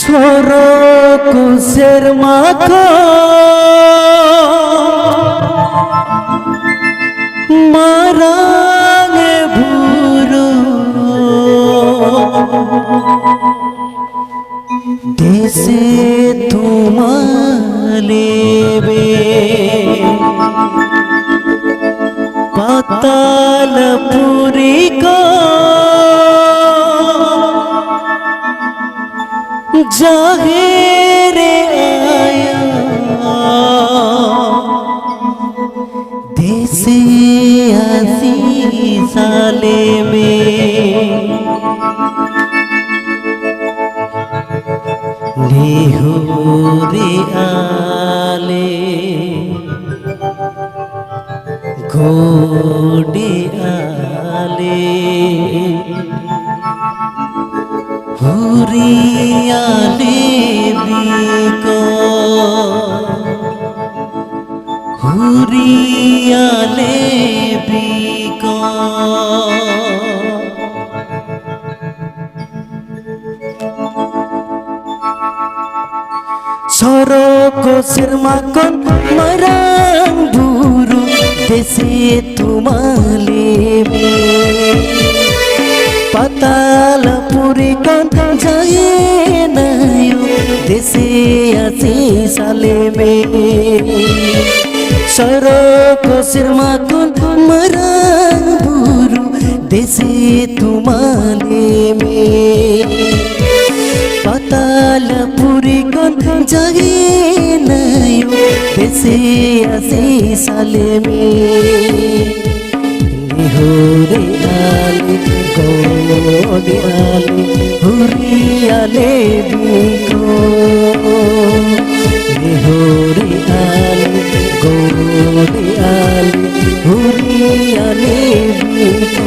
সরকুশের মাখন মারাঙে ভুরু দেশে তোমালেবে পাতালপুরি কো जाहिरे आया देसे आसी साले में नेहुरे आले घोड़े आले हुरियाले बिको हुरियाले बिको सरको सिरमाकन मरां बुरु देसे तुमाले पातालपुरी कन जाए नायो देसे आसी साले में सरको सिरमाकन मरां बुरु देसे तुमाले में पातालपुरी कन जाए नायो देसे आसी साले में निहोरे आले गोड़े आले हुरियाले बिको निहोरे आले गोड़े आले हुरियाले बिको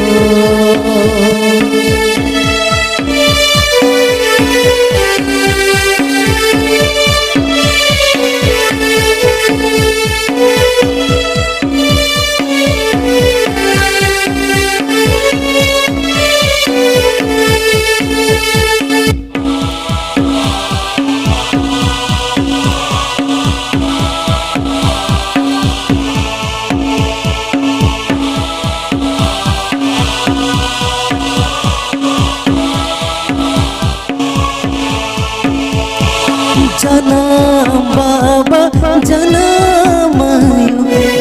जनाम बाबा जनाम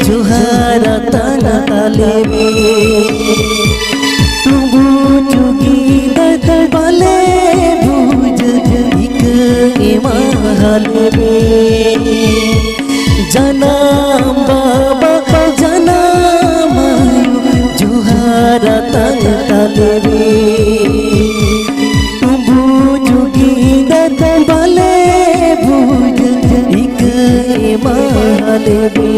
जुहारा तना तालेबे तुबु जुगी दत बाले भुज इक इमाहलेबे जनाम बाबा जनाम जुहारा तना तालेबे तुबु जुगी दत बाले महादेवी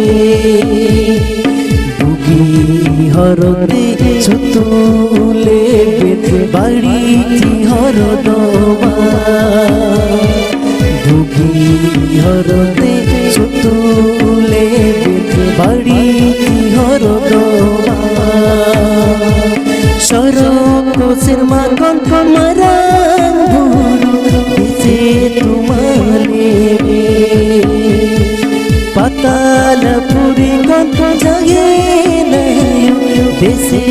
बुगी हरदे छतुले बाड़ी हरदमा बुगी हरदे छतुले बाड़ी हरदमा सरको सिरमा कन मरां बुरु देसे तुमाले पातालपुरी कन जाए नायो देसे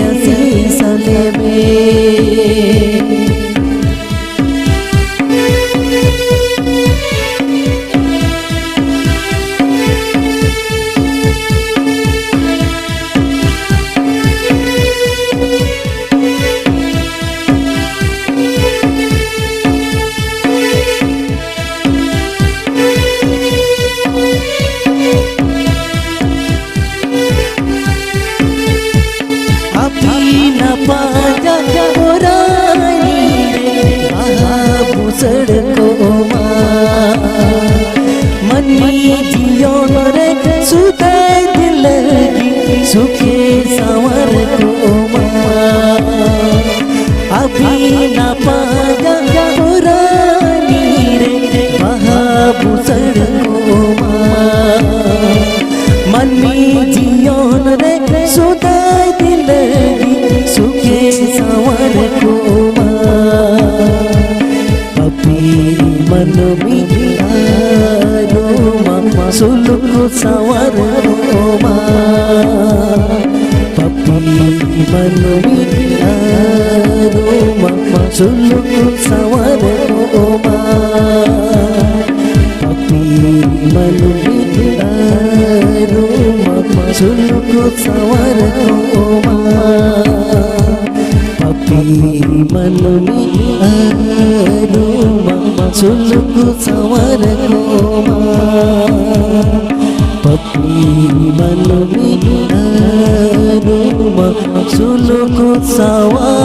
आसी साले में सड़को मनी जियोन रे सुते दिल की सुखे संवर को अभी ना पागा पुरानी रे महाबू सड़को मनी जियोन रे सुते दिल की सुखे संवर को मन मियारो मामा सुलुक सवर मा पपी मन मियारो मामा सुलुक सवर मा पपी मन मियारो मामा सुलुक सवर मा पपी मन मियारो मामा सुलुक सवर मा पपी मन मियारो मामा सुलुक सवर